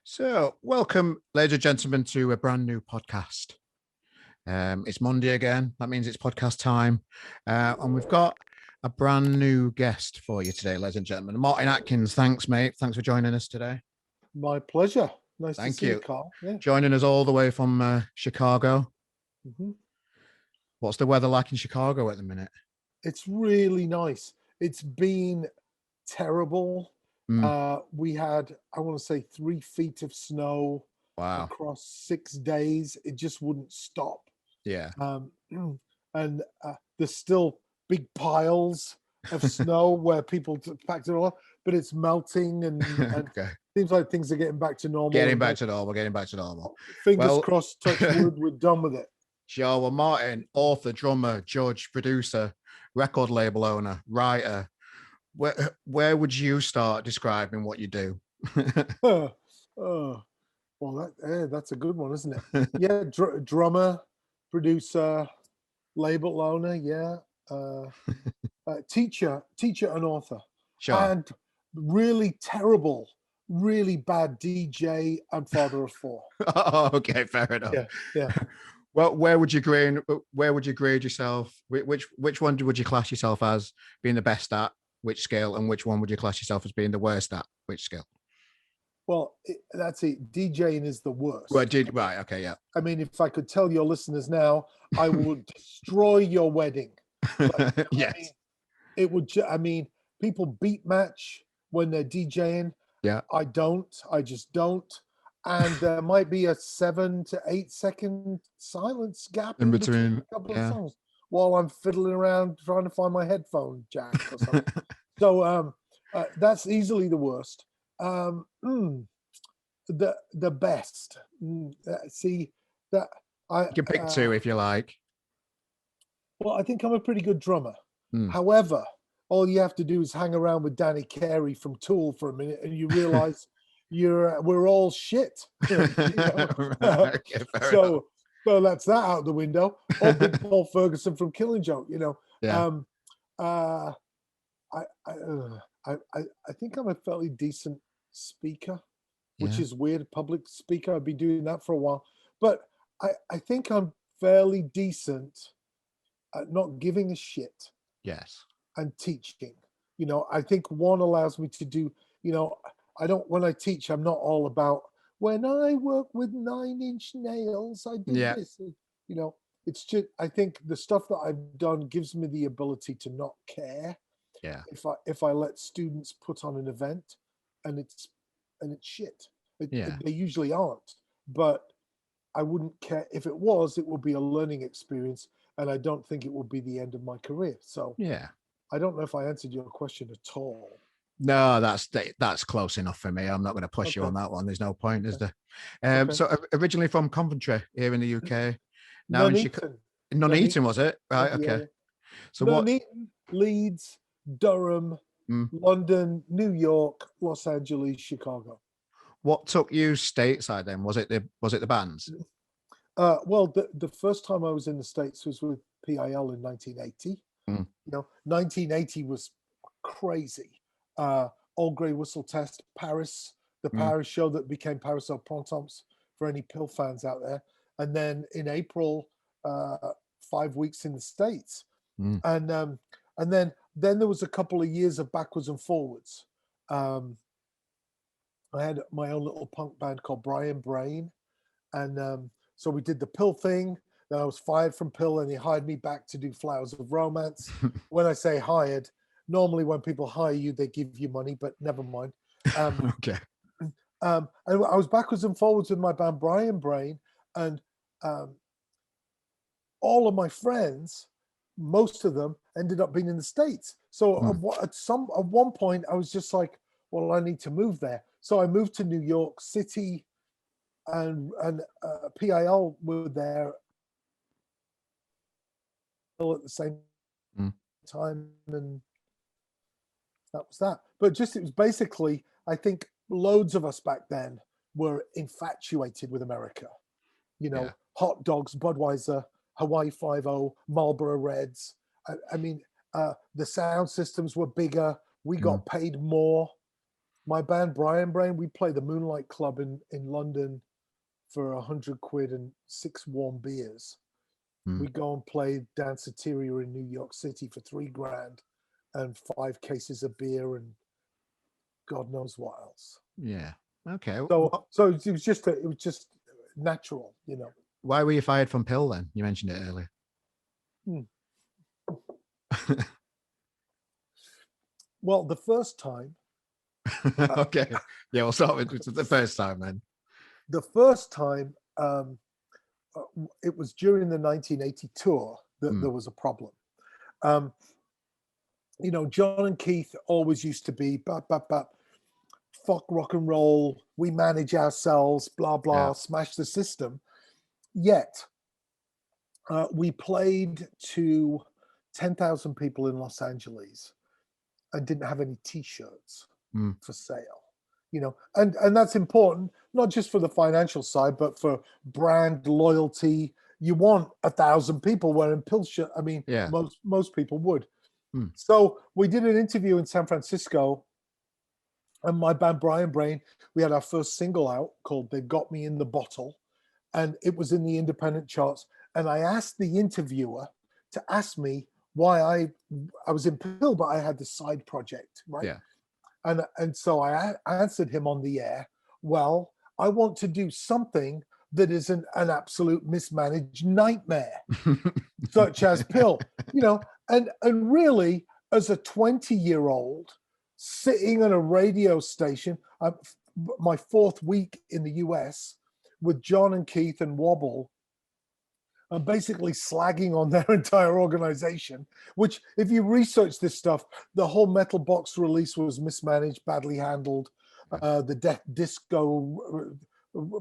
So, welcome, ladies and gentlemen, to a brand new podcast. It's Monday again. That means it's podcast time. And we've got a brand new guest for you today, ladies and gentlemen. Martin Atkins, thanks, mate. Thanks for joining us today. My pleasure. Nice to Thank see you. you, Carl. Yeah. Joining us all the way from Chicago. Mhm. What's the weather like in Chicago at the minute? It's really nice. It's been terrible. We had, I want to say, 3 feet of snow Wow. across 6 days. It just wouldn't stop. Yeah. And there's still big piles of snow where people packed it all up, but it's melting and Okay. seems like things are getting back to normal. Getting back to normal. Fingers Well- crossed, touch wood, we're done with it. Sure. Well, Martin, author, drummer, judge, producer, record label owner, writer. Where would you start describing what you do? Well, that's a good one, isn't it? Yeah, drummer, producer, label owner, yeah, teacher, and author, Sure. and really terrible, really bad DJ and father of 4. Oh, okay, fair enough. Yeah. Well, where would you grade yourself? Which one would you class yourself as being the best at? Which scale, and which one would you class yourself as being the worst at? Which scale? Well, that's it. DJing is the worst. Right. Okay. Yeah. I mean, if I could tell your listeners now, I would destroy your wedding. Like, Yes. It would. I mean, people beat match when they're DJing. Yeah. I don't. I just don't. And there might be a 7 to 8 second silence gap In between, a couple yeah. of songs while I'm fiddling around trying to find my headphone jack or something. So that's easily the worst. The best. See that I You can pick 2 if you like. Well, I think I'm a pretty good drummer. Mm. However, all you have to do is hang around with Danny Carey from Tool for a minute, and you realize we're all shit. Okay, fair enough. So that's that out the window. Or Big Paul Ferguson from Killing Joke. Yeah. I think I'm a fairly decent speaker, which Yeah. is weird. Public speaker. I've been doing that for a while, but I think I'm fairly decent at not giving a shit Yes. and teaching. I think one allows me to do, when I teach, I'm not all about when I work with 9-inch nails, I do Yeah. this. It's just, I think the stuff that I've done gives me the ability to not care. Yeah. If I let students put on an event and it's shit. Yeah. They usually aren't, but I wouldn't care if it was. It would be a learning experience, and I don't think it would be the end of my career. So Yeah. I don't know if I answered your question at all. No, that's close enough for me. I'm not going to push you Okay. on that one. There's no point, is there? Okay. So originally from Coventry here in the UK, now in Chicago. Nuneaton, was it? Right. Okay. Yeah. So Nuneaton, Leeds, Durham, London, New York, Los Angeles, Chicago. what took you stateside then? Was it the bands? Well, the first time I was in the States was with PIL in 1980. 1980 was crazy. Old Grey Whistle Test, Paris, the Paris show that became Paris au Printemps for any Pill fans out there. And then in April, 5 weeks in the States. And then there was a couple of years of backwards and forwards. I had my own little punk band called Brian Brain. And so we did the Pill thing. Then I was fired from Pill, and they hired me back to do Flowers of Romance. When I say hired, normally when people hire you, they give you money, but never mind. Okay. And I was backwards and forwards with my band Brian Brain, and all of my friends, most of them, ended up being in the States. So at one point, I was just like, well, I need to move there. So I moved to New York City, and PIL were there at the same time, and that was that. But it was basically, I think loads of us back then were infatuated with America. Hot dogs, Budweiser, Hawaii 5-0, Marlboro Reds. I mean, the sound systems were bigger. We got paid more. my band Brian Brain, we play the Moonlight Club in London for 100 quid and 6 warm beers. We go and play Danceteria in New York City for 3 grand and 5 cases of beer and God knows what else. Yeah. Okay. So it was just natural, you know. Why were you fired from Pill then? You mentioned it earlier. Well, the first time. Okay. Yeah, we'll start with the first time then. The first time, it was during the 1980 tour that there was a problem. You know, John and Keith always used to be, fuck rock and roll, we manage ourselves, blah, blah, smash the system. Yet, we played to 10,000 people in Los Angeles and didn't have any T-shirts for sale. You know, and that's important, not just for the financial side, but for brand loyalty. You want 1,000 people wearing Pill shirt. I mean, most people would. So we did an interview in San Francisco, and my band Brian Brain, we had our first single out called "They Got Me in the Bottle," and it was in the independent charts. And I asked the interviewer to ask me why I was in Pill, but I had this side project, right? Yeah. And so I answered him on the air, well, I want to do something that isn't an absolute mismanaged nightmare, such as Pill, you know, and really, as a 20-year-old sitting on a radio station, my 4th week in the US with John and Keith and Wobble, and basically slagging on their entire organization, which if you research this stuff, the whole Metal Box release was mismanaged, badly handled. The Death Disco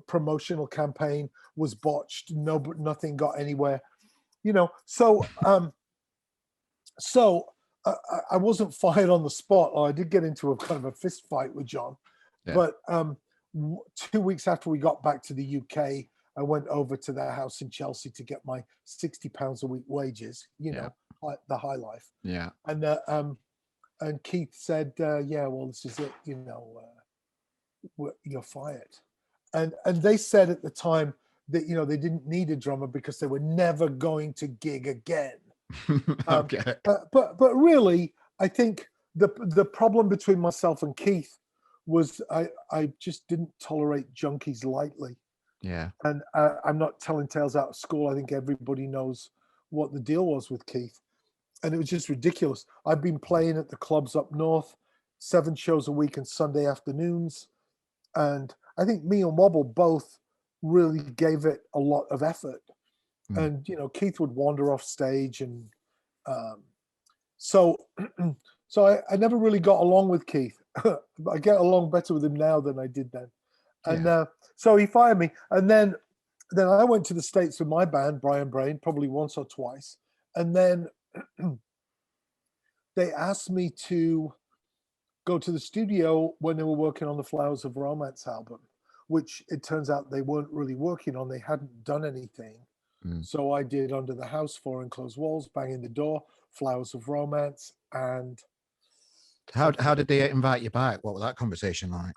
promotional campaign was botched. Nothing got anywhere, you know. So I wasn't fired on the spot. I did get into a kind of a fist fight with John, but 2 weeks after we got back to the UK, I went over to their house in Chelsea to get my £60 a week wages, you know, the high life. Yeah. And Keith said, yeah, well, this is it, you know, you're fired. And they said at the time that, you know, they didn't need a drummer because they were never going to gig again. Okay. But really, I think the problem between myself and Keith was I just didn't tolerate junkies lightly. Yeah. And I'm not telling tales out of school. I think everybody knows what the deal was with Keith. And it was just ridiculous. I've been playing at the clubs up north, 7 shows a week and Sunday afternoons. And I think me and Wobble both really gave it a lot of effort. And, you know, Keith would wander off stage. And so I never really got along with Keith. I get along better with him now than I did then. And so he fired me. And then I went to the States with my band, Brian Brain, probably once or twice. And then they asked me to go to the studio when they were working on the Flowers of Romance album, which it turns out they weren't really working on. They hadn't done anything. So I did Under the House, Four Enclosed Walls, Banging the Door, Flowers of Romance. And how did they invite you back? What was that conversation like?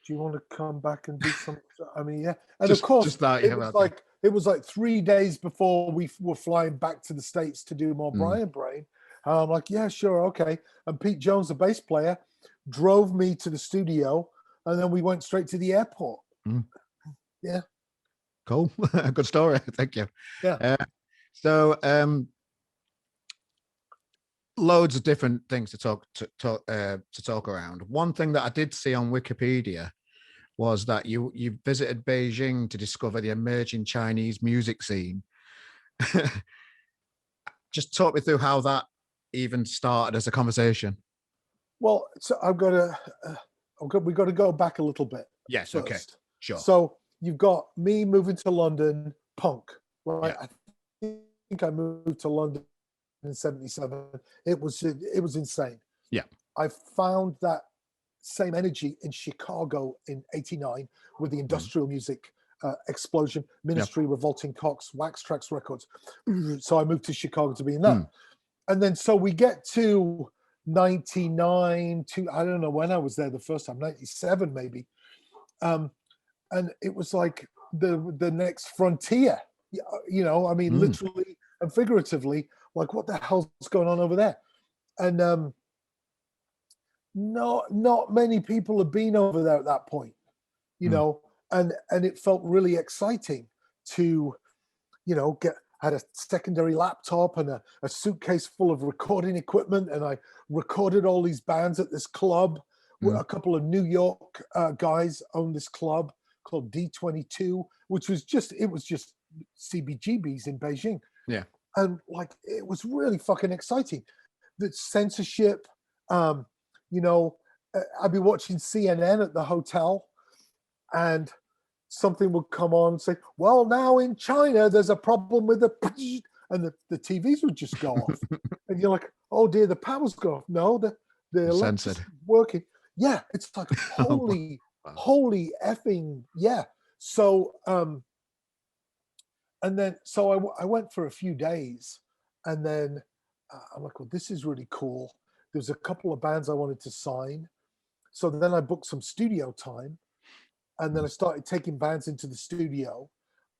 Do you want to come back and do some? I mean, yeah. And Just, of course, just that, it was like 3 days before we were flying back to the States to do more Brian Brain. And I'm like, yeah, sure, okay. And Pete Jones, the bass player, drove me to the studio, and then we went straight to the airport. Yeah. Cool. Good story. Thank you. Yeah. So loads of different things to talk around. One thing that I did see on Wikipedia was that you visited Beijing to discover the emerging Chinese music scene. Just talk me through how that even started as a conversation. Well, so we got to go back a little bit. Yes. First. Okay. Sure. So you've got me moving to London, punk, right? Yeah. I think I moved to London in 77. It was insane. Yeah. I found that same energy in Chicago in 89 with the industrial music explosion, Ministry, Revolting Cocks, Wax Trax Records. So I moved to Chicago to be in that. And then so we get to 99 to, I don't know when I was there the first time, 97 maybe. And it was like the next frontier, you know, I mean, literally and figuratively, like what the hell's going on over there? And not many people have been over there at that point, you know, and it felt really exciting to, you know, had a secondary laptop and a suitcase full of recording equipment, and I recorded all these bands at this club. A couple of New York guys owned this club called D22, which was just CBGBs in Beijing. Yeah. And like, it was really fucking exciting. The censorship, you know, I'd be watching CNN at the hotel, and something would come on and say, well, now in China, there's a problem with and the TVs would just go off. And you're like, oh dear, the power's gone off. No, the electricity's working. Yeah, it's like, holy effing, yeah. So, and then, so I went for a few days, and then I'm like, well, this is really cool. There's a couple of bands I wanted to sign. So then I booked some studio time, and then I started taking bands into the studio,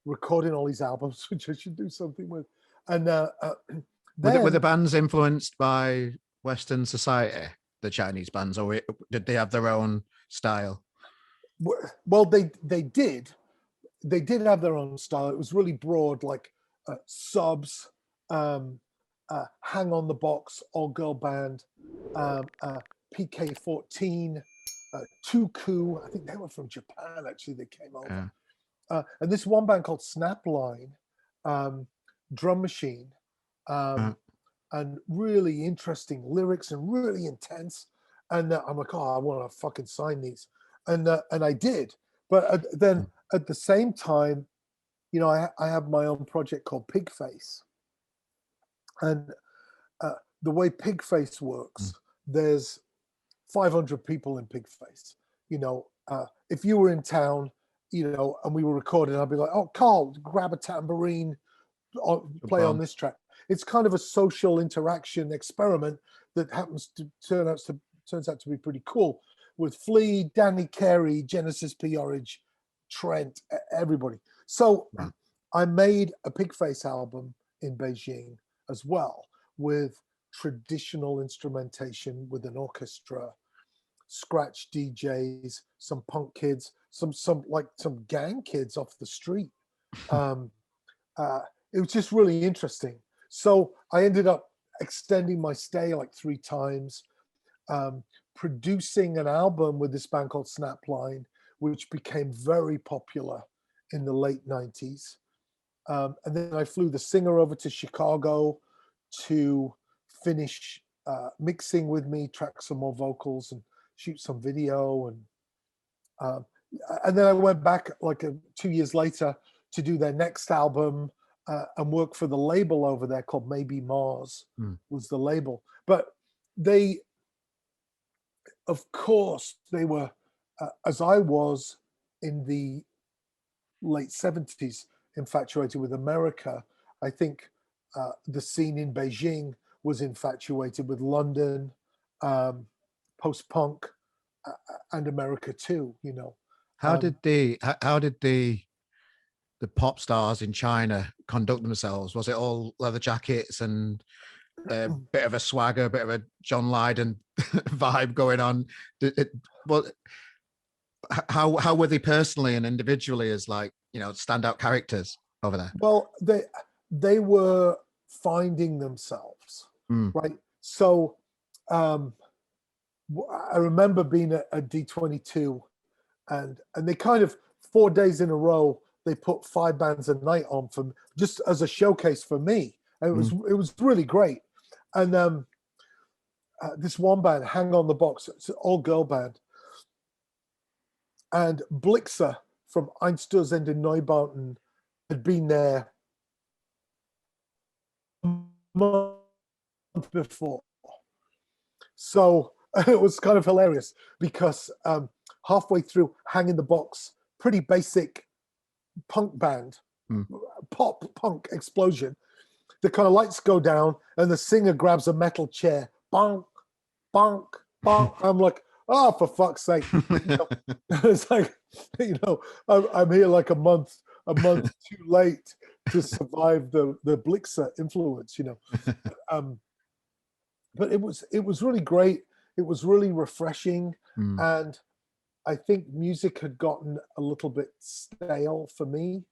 recording all these albums, which I should do something with. And were the bands influenced by Western society, the Chinese bands, or did they have their own style? Well, they did have their own style. It was really broad, like Subs, Hang on the Box, all girl band, PK14, Tuku. I think they were from Japan, actually. They came over. And this one band called Snapline, Drum Machine, and really interesting lyrics and really intense. And I'm like, oh, I want to fucking sign these. And I did. But then at the same time, you know, I have my own project called Pigface. And the way Pigface works, there's 500 people in Pigface. You know, if you were in town, you know, and we were recording, I'd be like, oh, Carl, grab a tambourine, play on this track. It's kind of a social interaction experiment that happens to turns out to be pretty cool, with Flea, Danny Carey, Genesis P. Orridge, Trent, everybody. So I made a Pigface album in Beijing as well, with traditional instrumentation, with an orchestra, scratch DJs, some punk kids, some gang kids off the street. It was just really interesting. So I ended up extending my stay like 3 times, producing an album with this band called Snapline, which became very popular in the late 90s. And then I flew the singer over to Chicago to finish mixing with me, track some more vocals and shoot some video. And then I went back like 2 years later to do their next album and work for the label over there called Maybe Mars was the label. But they, of course, they were, as I was in the late 70s, infatuated with America. I think the scene in Beijing was infatuated with London, post-punk, and America too, you know. How did the pop stars in China conduct themselves? Was it all leather jackets and a bit of a swagger, a bit of a John Lydon vibe going on? How were they personally and individually as, like, you know, standout characters over there? Well, they were finding themselves, right? So I remember being at D22, and they kind of 4 days in a row, they put 5 bands a night on for just as a showcase for me. And it was really great. And this one band, Hang on the Box, it's an all girl band, and Blixer from Ince in den Neubauten had been there a month before. So it was kind of hilarious because halfway through Hang in the Box, pretty basic punk band, pop punk explosion, the kind of lights go down and the singer grabs a metal chair, bonk, bonk, bonk. I'm like, oh, for fuck's sake. It's like, I'm here like a month too late to survive the Blixer influence, but it was really great. It was really refreshing. And I think music had gotten a little bit stale for me.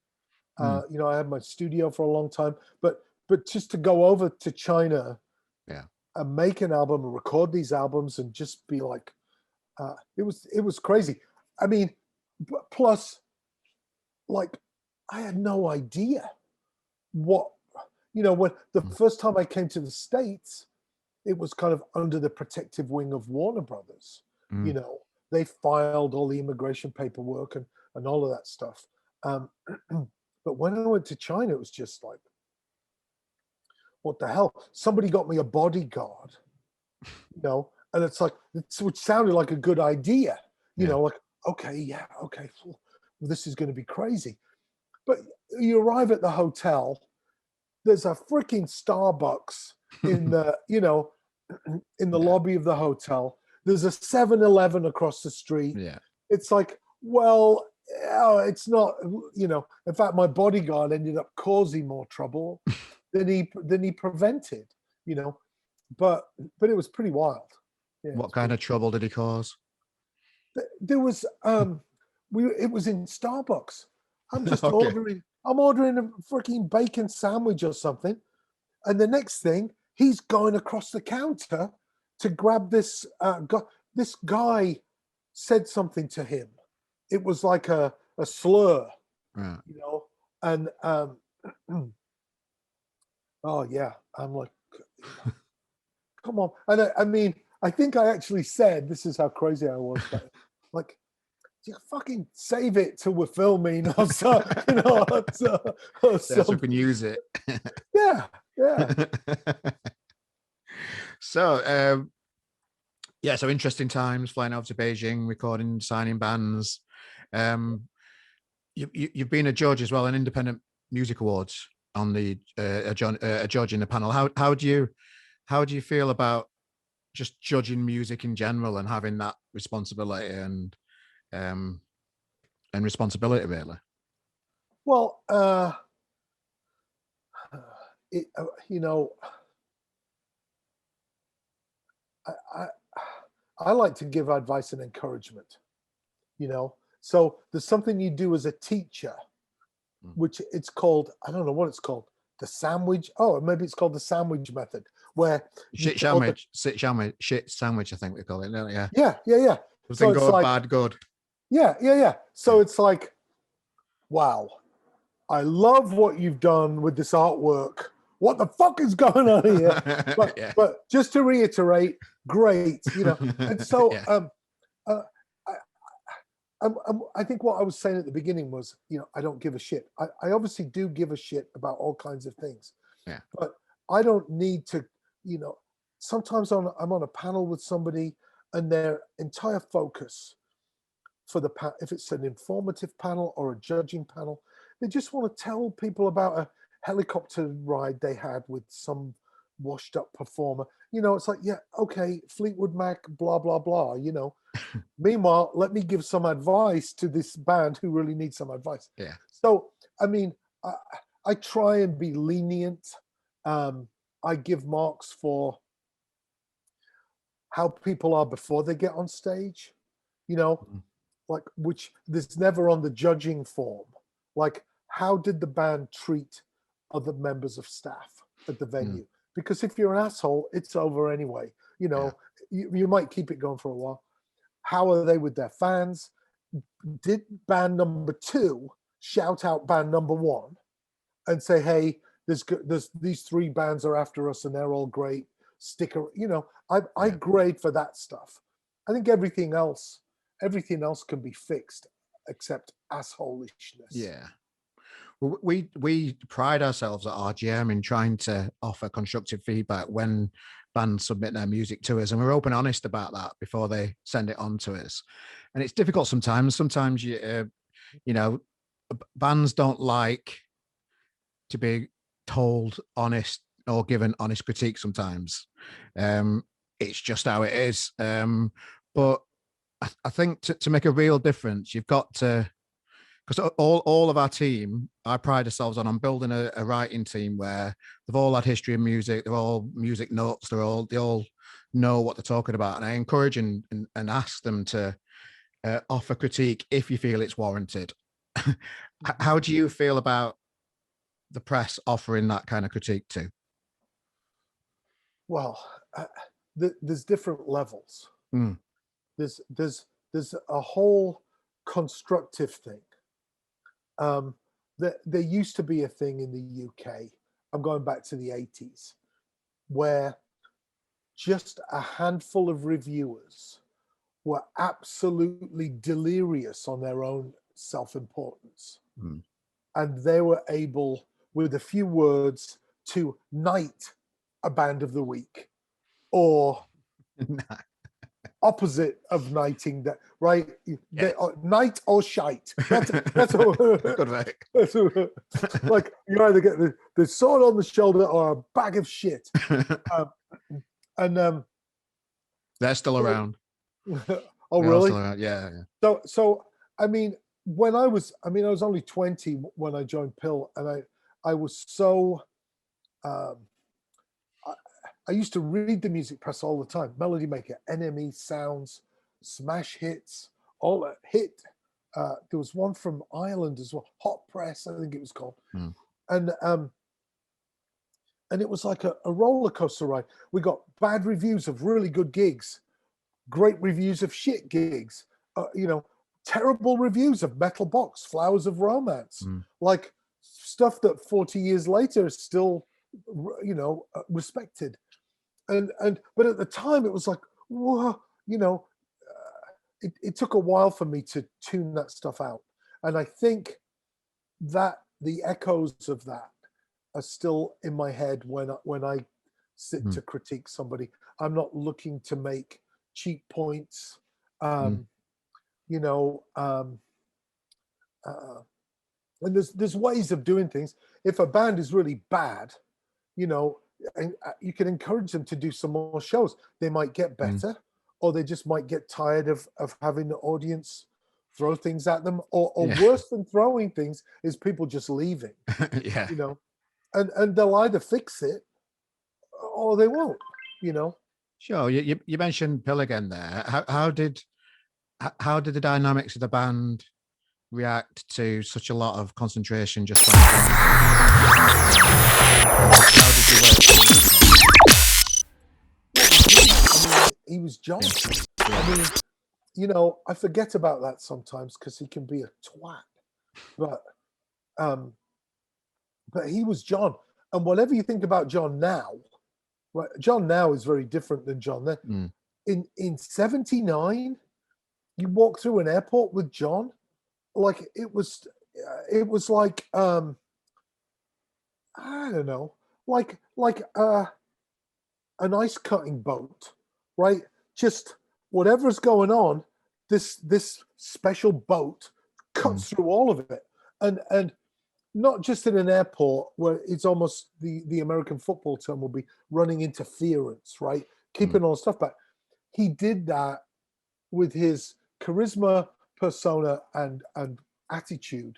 I had my studio for a long time, but just to go over to China, and make an album and record these albums and just be like, it was crazy. I mean, plus, like, I had no idea what, when the first time I came to the States, it was kind of under the protective wing of Warner Brothers. They filed all the immigration paperwork and all of that stuff. But when I went to China, it was just like, what the hell? Somebody got me a bodyguard, and it's like, which sounded like a good idea, like, okay, well, this is going to be crazy. But you arrive at the hotel, there's a freaking Starbucks in the, in the lobby of the hotel. There's a 7-Eleven across the street. Yeah. It's like, well, it's not, in fact, my bodyguard ended up causing more trouble than he prevented, but it was pretty wild. What kind of trouble did he cause? There was it was in Starbucks. I'm just ordering a freaking bacon sandwich or something, and the next thing, he's going across the counter to grab this guy. This guy said something to him. It was like a slur, right. And oh yeah, I'm like, come on. And I mean, I think I actually said, this is how crazy I was, but like, you fucking save it till we're filming or so, so we can use it. Yeah. So so interesting times, flying over to Beijing, recording, signing bands. You've been a judge as well in Independent Music Awards on the a judge in the panel. How do you feel about just judging music in general and having that responsibility and responsibility, really? Well, I like to give advice and encouragement, so there's something you do as a teacher, which it's called, I don't know what it's called, the sandwich. Oh, maybe it's called the sandwich method, where shit sandwich, I think we call it. Yeah. So it's good, bad, good. Yeah. So it's like, wow, I love what you've done with this artwork. What the fuck is going on here? But just to reiterate, great, And so I think what I was saying at the beginning was, I don't give a shit. I obviously do give a shit about all kinds of things. Yeah. But I don't need to, sometimes I'm on a panel with somebody and their entire focus for if it's an informative panel or a judging panel, they just want to tell people about a helicopter ride they had with some washed up performer. It's like, yeah, okay, Fleetwood Mac, blah, blah, blah, Meanwhile, let me give some advice to this band who really needs some advice. Yeah. So, I mean, I try and be lenient. I give marks for how people are before they get on stage, like, which there's never on the judging form. Like, how did the band treat other members of staff at the venue? Because if you're an asshole, it's over anyway. You might keep it going for a while. How are they with their fans? Did band number 2 shout out band number 1 and say, hey, there's these 3 bands are after us and they're all great. Sticker, I grade for that stuff. I think everything else can be fixed except assholishness. Yeah. We pride ourselves at RGM in trying to offer constructive feedback when bands submit their music to us, and we're open and honest about that before they send it on to us. And it's difficult sometimes. Sometimes bands don't like to be told honest or given honest critique sometimes. it's just how it is. But I think to make a real difference, you've got to, because all of our team, I pride ourselves on building a writing team where they've all had history of music, they're all music nuts, they all know what they're talking about, and I encourage and ask them to offer critique if you feel it's warranted. How do you feel about the press offering that kind of critique too? Well, there's different levels. Mm. There's a whole constructive thing. There used to be a thing in the UK, I'm going back to the 80s, where just a handful of reviewers were absolutely delirious on their own self-importance. Mm. And they were able, with a few words, to knight a band of the week, or opposite of knighting, that, right? They are knight or shite. That's all. Good, like, you either get the sword on the shoulder or a bag of shit. They're still around. Oh, really? Yeah. So I mean, I was only 20 when I joined Pill, and I was so I used to read the music press all the time. Melody Maker, NME, Sounds, Smash Hits, all that hit. There was one from Ireland as well, Hot Press, I think it was called. Mm. And it was like a roller coaster ride. We got bad reviews of really good gigs, great reviews of shit gigs, terrible reviews of Metal Box, Flowers of Romance, like stuff that 40 years later is still, respected. But at the time it was like, whoa, it took a while for me to tune that stuff out. And I think that the echoes of that are still in my head when I sit to critique somebody. I'm not looking to make cheap points. And there's ways of doing things. If a band is really bad, and you can encourage them to do some more shows. They might get better, or they just might get tired of having the audience throw things at them, or worse than throwing things is people just leaving. Yeah. And they'll either fix it or they won't. Sure. You mentioned Pill again there. How did the dynamics of the band react to such a lot of concentration just on how did you work through he was John. I mean, I forget about that sometimes because he can be a twat. But he was John. And whatever you think about John now, right? John now is very different than John then. In 79, you walk through an airport with John, like it was like I don't know, like an ice cutting boat, right? Just whatever's going on, this special boat cuts through all of it, and not just in an airport where it's almost the American football term will be running interference, right? Keeping all the stuff back. He did that with his charisma, persona, and attitude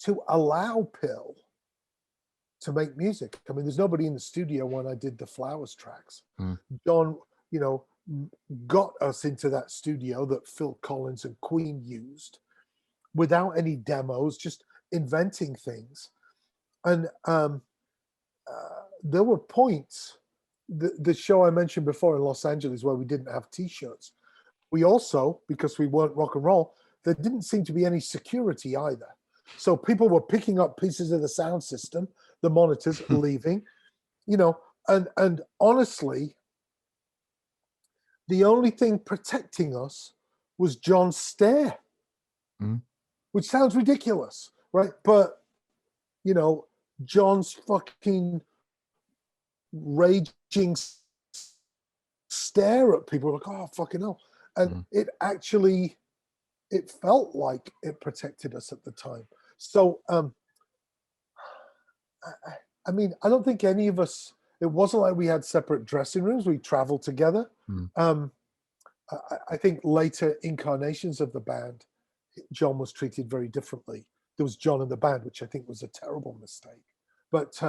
to allow Pill to make music. I mean, there's nobody in the studio when I did the Flowers tracks. John, got us into that studio that Phil Collins and Queen used without any demos, just inventing things. And there were points, the show I mentioned before in Los Angeles where we didn't have T-shirts. We also, because we weren't rock and roll, there didn't seem to be any security either. So people were picking up pieces of the sound system, the monitors, leaving, and honestly, the only thing protecting us was John's stare, which sounds ridiculous, right? But, John's fucking raging stare at people, like, oh, fucking hell. And it felt like it protected us at the time. So, I mean, I don't think any of us, it wasn't like we had separate dressing rooms. We traveled together. I think later incarnations of the band, John was treated very differently. There was John in the band, which I think was a terrible mistake. But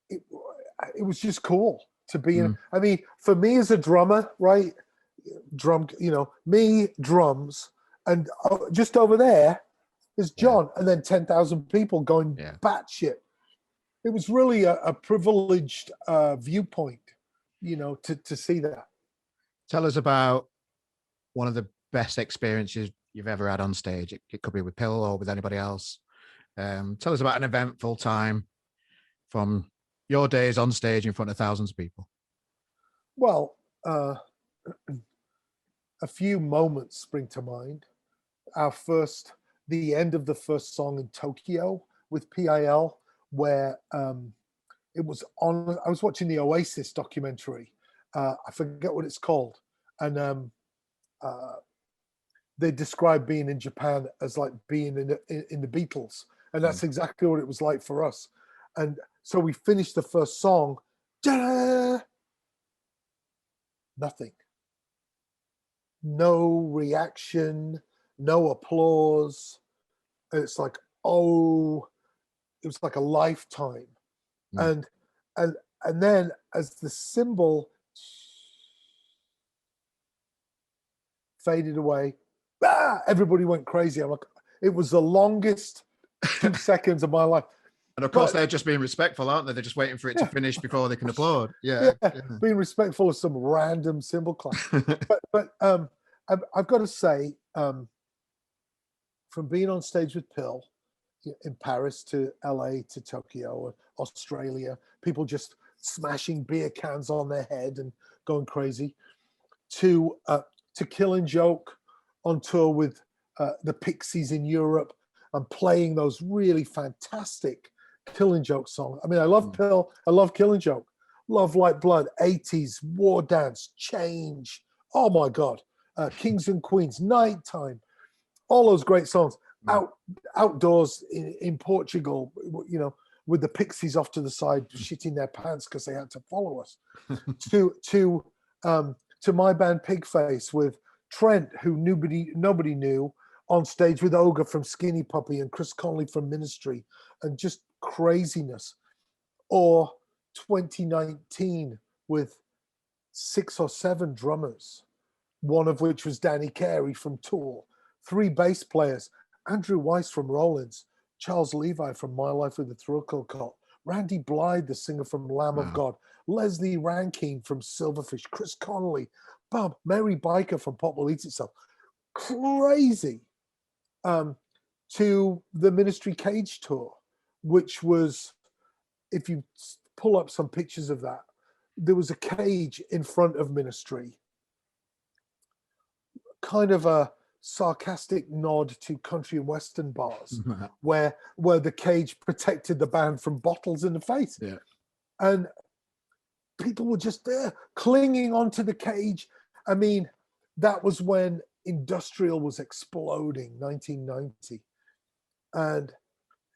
it was just cool to be in. I mean, for me as a drummer, right? Me, drums, and just over there is John, and then 10,000 people going batshit. It was really a privileged viewpoint, to see that. Tell us about one of the best experiences you've ever had on stage. It could be with Pill or with anybody else. Tell us about an eventful time from your days on stage in front of thousands of people. Well, a few moments spring to mind. The end of the first song in Tokyo with PIL, where it was on. I was watching the Oasis documentary. I forget what it's called, and they described being in Japan as like being in the Beatles, and that's exactly what it was like for us. And so we finished the first song, nothing, no reaction, no applause. And it's like, oh, it was like a lifetime. And then as the cymbal faded away, everybody went crazy. I'm like, it was the longest 2 seconds of my life. And of course, they're just being respectful, aren't they? They're just waiting for it to finish before they can applaud. Yeah. Being respectful of some random cymbal clap. but I've got to say, from being on stage with Pill in Paris to LA to Tokyo, Australia, people just smashing beer cans on their head and going crazy, to Killing Joke on tour with the Pixies in Europe and playing those really fantastic Killing Joke songs. I mean, I love Pill, I love Killing Joke, Love Like Blood, 80s, War Dance, Change. Oh my God. Kings and Queens, Nighttime, all those great songs. Outdoors in Portugal, with the Pixies off to the side, shitting their pants because they had to follow us. to my band Pigface with Trent, who nobody knew, on stage with Ogre from Skinny Puppy and Chris Conley from Ministry, and just craziness. Or 2019 with 6 or 7 drummers, one of which was Danny Carey from Tool, 3 bass players, Andrew Weiss from Rollins, Charles Levi from My Life with the Thrill Cult, Randy Blythe, the singer from Lamb of God, Leslie Rankine from Silverfish, Chris Connolly, Mary Biker from Pop Will Eat Itself. Crazy. To the Ministry Cage tour, which was, if you pull up some pictures of that, there was a cage in front of Ministry, kind of a sarcastic nod to country and western bars, where the cage protected the band from bottles in the face. And people were just there clinging onto the cage. I mean, that was when industrial was exploding, 1990, and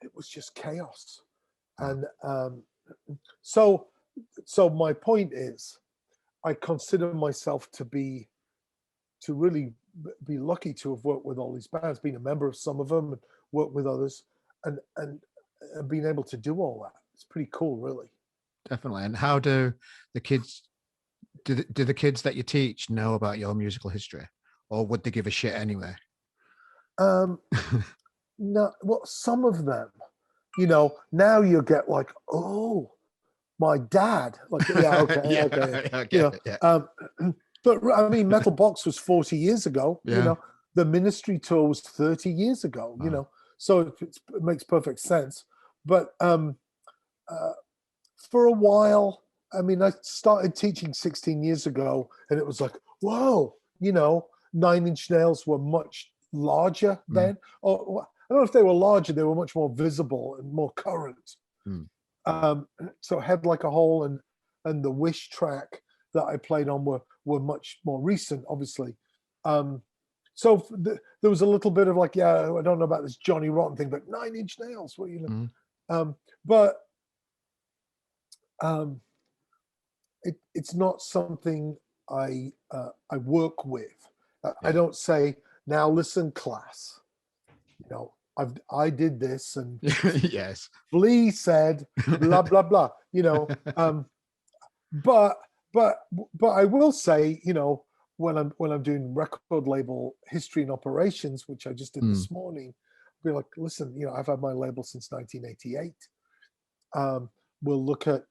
it was just chaos. And so my point is, I consider myself to really be lucky to have worked with all these bands, been a member of some of them, and worked with others, and being able to do all that. It's pretty cool, really. Definitely. And how do the kids, do the kids that you teach know about your musical history, or would they give a shit anyway? No, well, some of them, now you get like, oh, my dad, like, but I mean, Metal Box was 40 years ago. The Ministry tour was 30 years ago. So it makes perfect sense. But for a while, I mean, I started teaching 16 years ago, and it was like, whoa, 9 Inch Nails were much larger then. Or I don't know if they were larger; they were much more visible and more current. So Head Like a Hole and the Wish track that I played on were much more recent, obviously. So there was a little bit of like, I don't know about this Johnny Rotten thing, but 9 Inch Nails, but It's not something I work with. Yeah. I don't say, now listen, class. I did this, and yes. Flea said blah blah blah. But I will say, when I'm doing record label history and operations, which I just did this morning, I'll be like, listen, I've had my label since 1988. We'll look at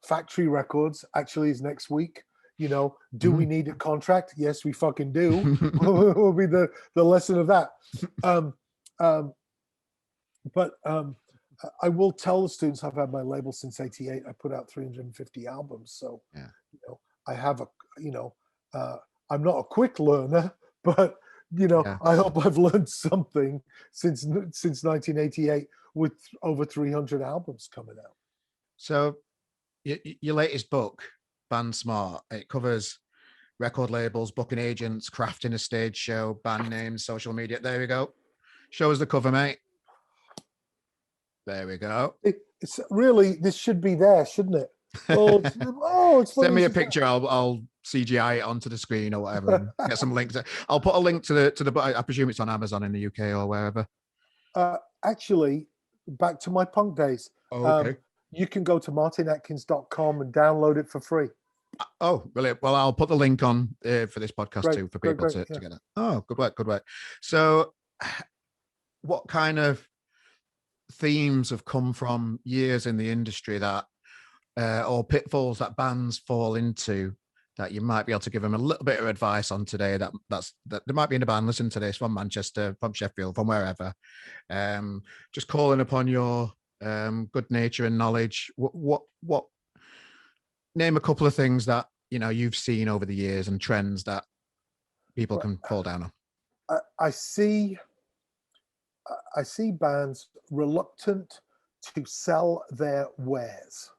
factory records. Actually, is next week. Do we need a contract? Yes, we fucking do. Will be the lesson of that. But I will tell the students I've had my label since '88. I put out 350 albums, so I have I'm not a quick learner, but I hope I've learned something since 1988 with over 300 albums coming out. So your latest book, Band Smart, it covers record labels, booking agents, crafting a stage show, band names, social media. There we go. Show us the cover, mate. There we go. It's really, this should be there, shouldn't it? It's send me a picture. I'll CGI it onto the screen or whatever. Get some links. I'll put a link to the book. I presume it's on Amazon in the UK or wherever. Actually, back to my punk days. Okay. You can go to martinatkins.com and download it for free. Oh, brilliant. Well, I'll put the link on for this podcast too for people to get it. Oh, good work. So what kind of themes have come from years in the industry that or pitfalls that bands fall into that you might be able to give them a little bit of advice on today? That there might be in a band listening to this from Manchester, from Sheffield, from wherever. Just calling upon your good nature and knowledge. What name a couple of things that you've seen over the years and trends that people can fall down on. I see bands reluctant to sell their wares,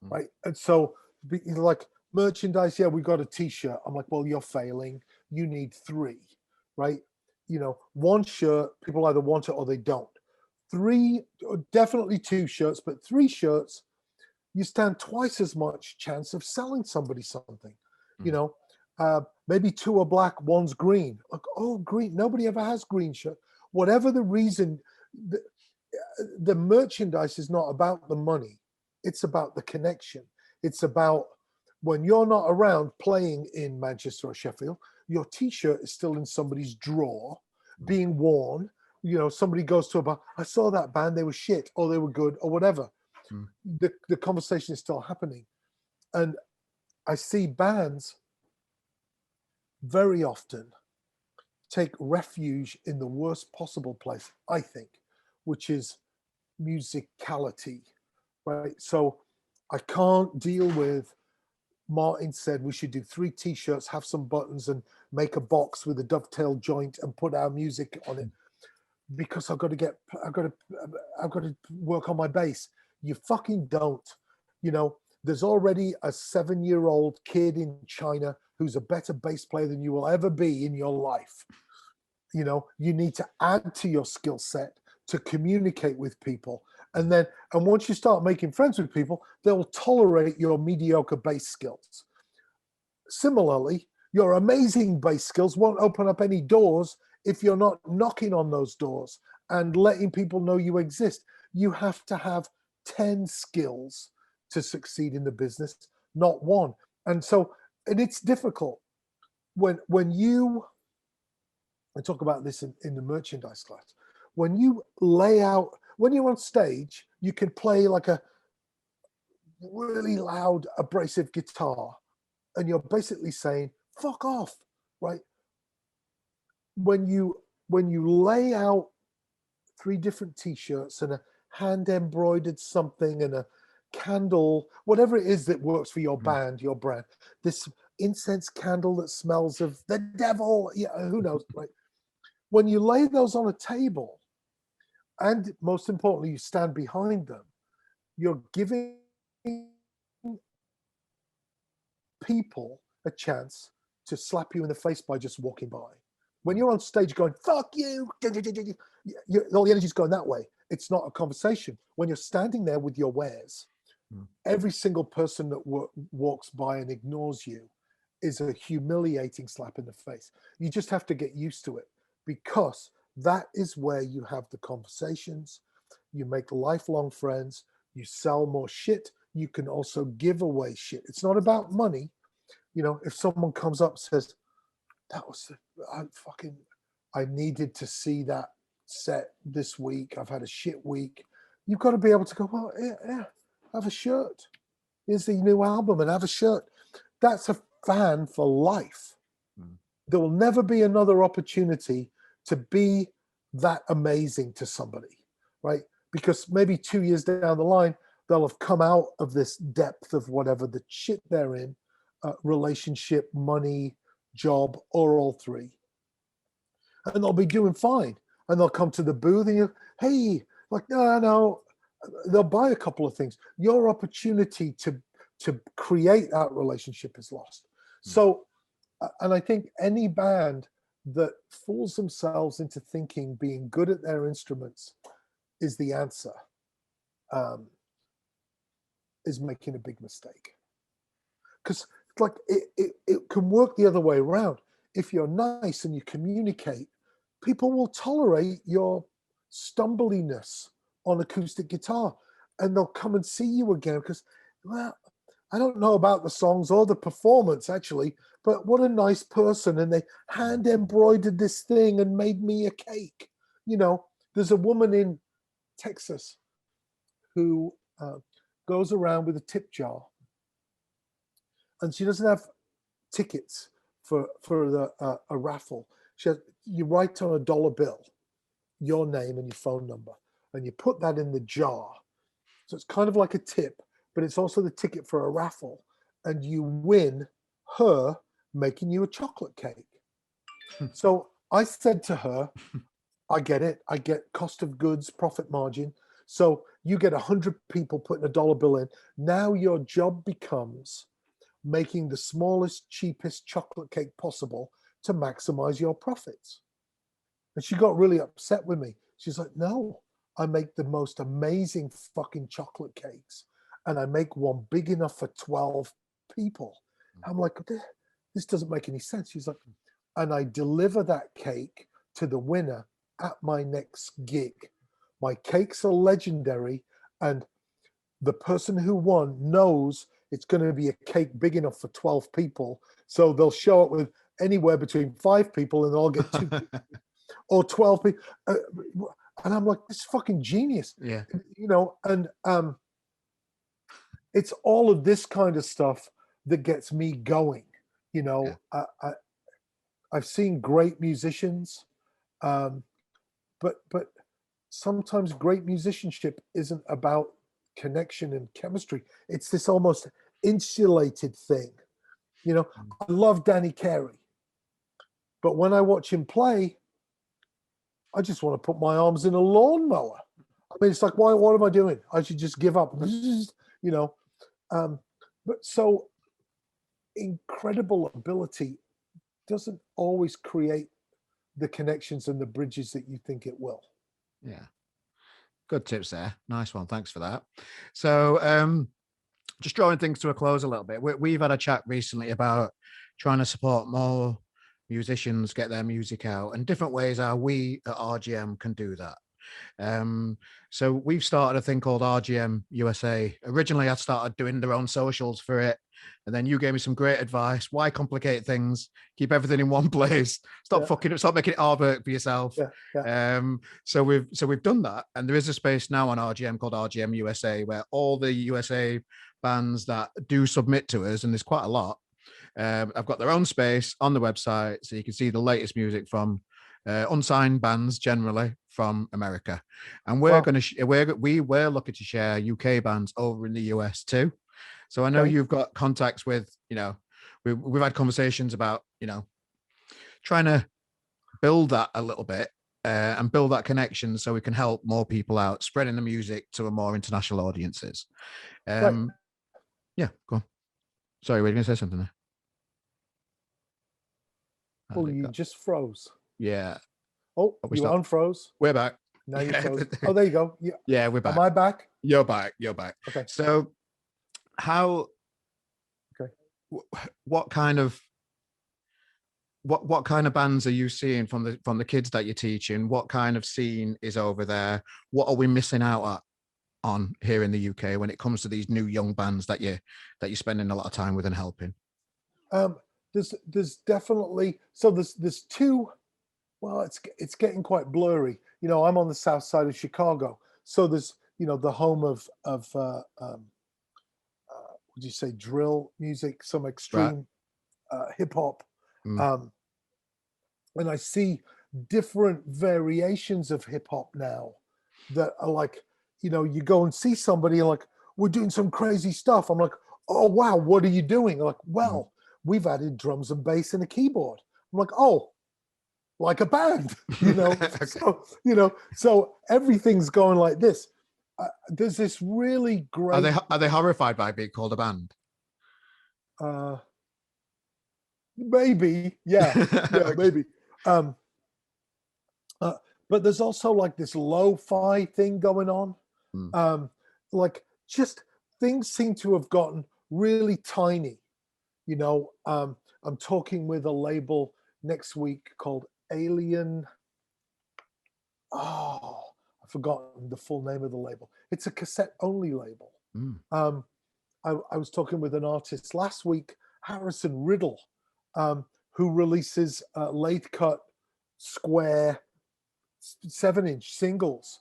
right? And so, like merchandise, we got a T-shirt. I'm like, well, you're failing. You need 3, right? One shirt, people either want it or they don't. 3, definitely 2 shirts, but 3 shirts, you stand twice as much chance of selling somebody something. Maybe 2 are black, 1's green. Like, oh, green. Nobody ever has green shirt. Whatever the reason, the merchandise is not about the money. It's about the connection. It's about when you're not around playing in Manchester or Sheffield, your T-shirt is still in somebody's drawer, being worn. Somebody goes to a bar, I saw that band, they were shit, or they were good, or whatever. The conversation is still happening. And I see bands very often take refuge in the worst possible place, I think, which is musicality, right? So I can't deal with, Martin said we should do 3 T-shirts, have some buttons, and make a box with a dovetail joint and put our music on it, because I've got to work on my bass. You fucking don't. There's already a 7-year-old kid in China who's a better bass player than you will ever be in your life. You need to add to your skill set to communicate with people. And once you start making friends with people, they'll tolerate your mediocre bass skills. Similarly, your amazing bass skills won't open up any doors if you're not knocking on those doors and letting people know you exist. You have to have 10 skills to succeed in the business, not 1. And it's difficult when you, I talk about this in the merchandise class, when you lay out, when you're on stage, you can play like a really loud, abrasive guitar, and you're basically saying, fuck off, right? When you lay out 3 different T-shirts and a hand embroidered something and a candle, whatever it is that works for your band, your brand, this incense candle that smells of the devil, who knows, right? When you lay those on a table, and most importantly, you stand behind them, you're giving people a chance to slap you in the face by just walking by. When you're on stage going, fuck you, all the energy's going that way. It's not a conversation. When you're standing there with your wares, Every single person that walks by and ignores you is a humiliating slap in the face. You just have to get used to it, because that is where you have the conversations, you make lifelong friends, you sell more shit, you can also give away shit. It's not about money. You know, if someone comes up and says, that was, I needed to see that set this week, I've had a shit week. You've got to be able to go, well, yeah, have a shirt. Here's the new album and have a shirt. That's a fan for life. There will never be another opportunity to be that amazing to somebody, right? Because maybe 2 years down the line, they'll have come out of this depth of whatever the shit they're in, relationship, money, job, or all three. And they'll be doing fine. And they'll come to the booth and hey, like, no, they'll buy a couple of things. Your opportunity to create that relationship is lost. So, and I think any band that fools themselves into thinking being good at their instruments is the answer, is making a big mistake. Because like it can work the other way around. If you're nice and you communicate, people will tolerate your stumbliness on acoustic guitar, and they'll come and see you again because, well, I don't know about the songs or the performance actually, but what a nice person. And they hand embroidered this thing and made me a cake. You know, there's a woman in Texas who goes around with a tip jar, and she doesn't have tickets for a raffle. You write on a dollar bill your name and your phone number, and you put that in the jar. So it's kind of like a tip, but it's also the ticket for a raffle, and you win her making you a chocolate cake. So I said to her, I get it. I get cost of goods, profit margin. So you get 100 people putting a dollar bill in. Now your job becomes making the smallest, cheapest chocolate cake possible to maximize your profits. And she got really upset with me. She's like, no, I make the most amazing fucking chocolate cakes, and I make one big enough for 12 people. I'm like, this doesn't make any sense. She's like, and I deliver that cake to the winner at my next gig. My cakes are legendary, and the person who won knows it's going to be a cake big enough for 12 people. So they'll show up with anywhere between 5 people, and they'll get 2 people, or 12 people. And I'm like, this is fucking genius. Yeah. You know, and it's all of this kind of stuff that gets me going. You know, yeah. I've seen great musicians, but sometimes great musicianship isn't about connection and chemistry. It's this almost insulated thing. You know, I love Danny Carey, but when I watch him play, I just want to put my arms in a lawnmower. I mean, it's like, what am I doing? I should just give up, you know. But so incredible ability doesn't always create the connections and the bridges that you think it will. Yeah. Good tips there. Nice one. Thanks for that. So just drawing things to a close a little bit. We've had a chat recently about trying to support more musicians get their music out, and different ways how we at RGM can do that. So we've started a thing called RGM USA. Originally, I started doing their own socials for it, and then you gave me some great advice. Why complicate things? Keep everything in one place. Stop fucking up. Stop making it hard work for yourself. So we've done that, and there is a space now on RGM called RGM USA, where all the USA bands that do submit to us, and there's quite a lot, I've got their own space on the website, so you can see the latest music from unsigned bands generally from America, and we're looking to share UK bands over in the US too. So I know you've got contacts with, you know, we've had conversations about, you know, trying to build that a little bit and build that connection so we can help more people out, spreading the music to a more international audiences. Yeah, go on. Sorry, were you going to say something there? Oh, you just froze. Yeah. Oh, you unfroze. We're back. Now you froze. Oh, there you go. Yeah, we're back. Am I back? You're back. Okay. So how Okay. what kind of what kind of bands are you seeing from the kids that you're teaching? What kind of scene is over there? What are we missing out on here in the UK when it comes to these new young bands that you're spending a lot of time with and helping? There's definitely, so there's two. Well, it's getting quite blurry. I'm on the south side of Chicago, so there's the home of would you say drill music, some Right. extreme hip hop, and I see different variations of hip hop now that are like, you go and see somebody and like, we're doing some crazy stuff. I'm like, oh wow, what are you doing? Like, well, we've added drums and bass and a keyboard. I'm like, oh, like a band, Okay. so everything's going like this. There's this really great. Are they horrified by being called a band? Maybe, yeah, Okay. maybe. But there's also like this lo-fi thing going on. Like just things seem to have gotten really tiny. I'm talking with a label next week called Alien. Oh, I've forgotten the full name of the label. It's a cassette only label. I was talking with an artist last week, Harrison Riddle, who releases late cut square 7-inch singles.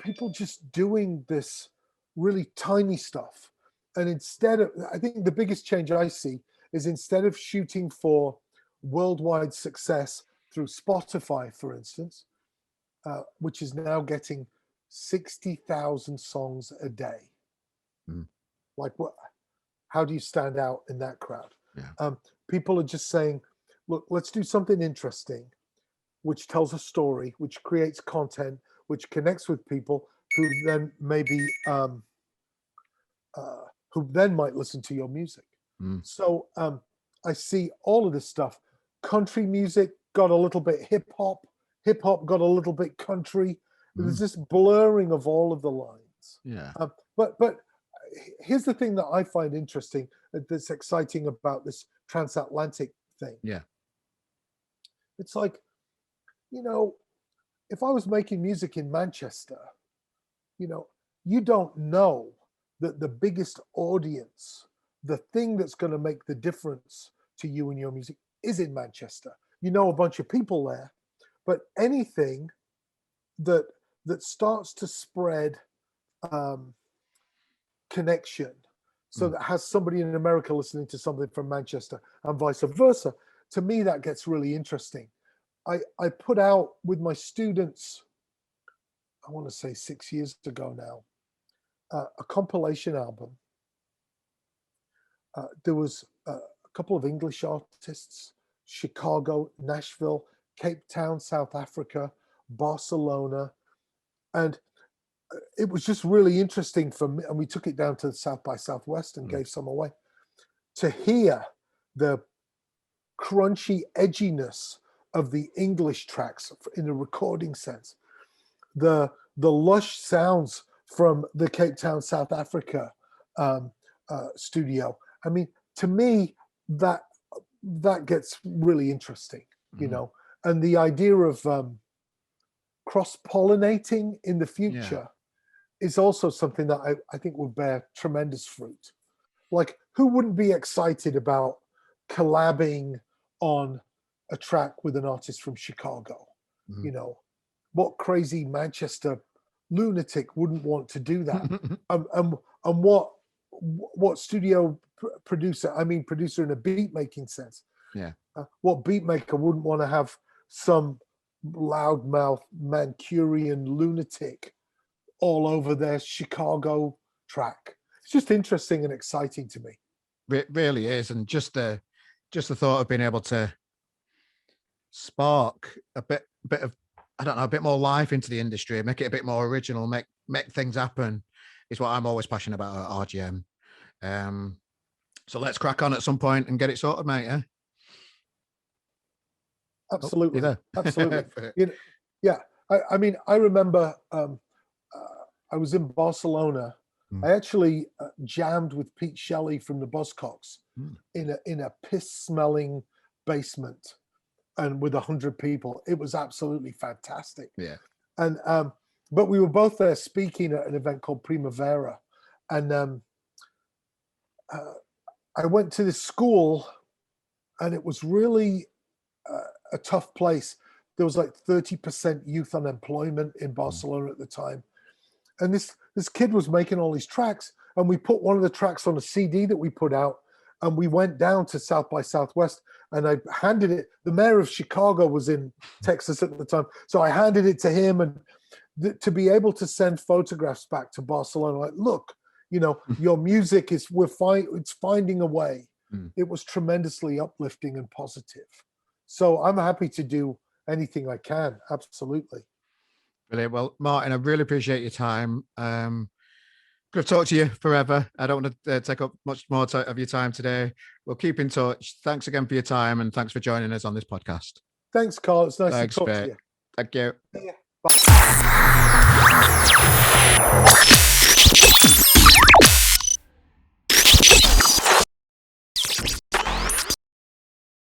People just doing this really tiny stuff. And I think the biggest change I see is instead of shooting for worldwide success through Spotify, for instance, which is now getting 60,000 songs a day. Like, what? How do you stand out in that crowd? Yeah. People are just saying, look, let's do something interesting, which tells a story, which creates content, which connects with people who then maybe who then might listen to your music. So I see all of this stuff. Country music got a little bit hip hop got a little bit country. There's this blurring of all of the lines. Yeah. But here's the thing that I find interesting, that's exciting about this transatlantic thing. Yeah. It's like, if I was making music in Manchester, you don't know that the biggest audience, the thing that's going to make the difference to you and your music is in Manchester. A bunch of people there, but anything that starts to spread connection, so that has somebody in America listening to something from Manchester and vice versa, to me that gets really interesting. I put out with my students, I want to say 6 years ago now, a compilation album. There was a couple of English artists, Chicago, Nashville, Cape Town, South Africa, Barcelona, and it was just really interesting for me. And we took it down to South by Southwest and gave some away, to hear the crunchy edginess of the English tracks in a recording sense, the lush sounds from the Cape Town, South Africa studio. I mean, to me, that gets really interesting, and the idea of cross-pollinating in the future is also something that I think will bear tremendous fruit. Like, who wouldn't be excited about collabing on a track with an artist from Chicago? What crazy Manchester lunatic wouldn't want to do that? And what studio producer, I mean producer in a beat making sense, what beat maker wouldn't want to have some loudmouth Mancunian lunatic all over their Chicago track? It's just interesting and exciting to me. It really is. And just the thought of being able to spark a bit of, I don't know, a bit more life into the industry, make it a bit more original, make things happen, is what I'm always passionate about at RGM. So let's crack on at some point and get it sorted, mate. Yeah. Absolutely. Oh, Absolutely. Yeah. I mean, I remember I was in Barcelona I actually jammed with Pete Shelley from the Buzzcocks in a piss-smelling basement, and with 100 people. It was absolutely fantastic. Yeah. And but we were both there speaking at an event called Primavera, and I went to this school, and it was really a tough place. There was like 30% youth unemployment in Barcelona at the time. And this kid was making all these tracks, and we put one of the tracks on a CD that we put out, and we went down to South by Southwest, and I handed it. The mayor of Chicago was in Texas at the time, so I handed it to him, and to be able to send photographs back to Barcelona, like, look, your music it's finding a way. It was tremendously uplifting and positive. So I'm happy to do anything I can. Absolutely. Brilliant. Well, Martin, I really appreciate your time. Could have talked to you forever. I don't want to take up much more of your time today. We'll keep in touch. Thanks again for your time, and thanks for joining us on this podcast. Thanks, Carl. It's nice Thanks, to talk mate. to you. Thank you. Yeah.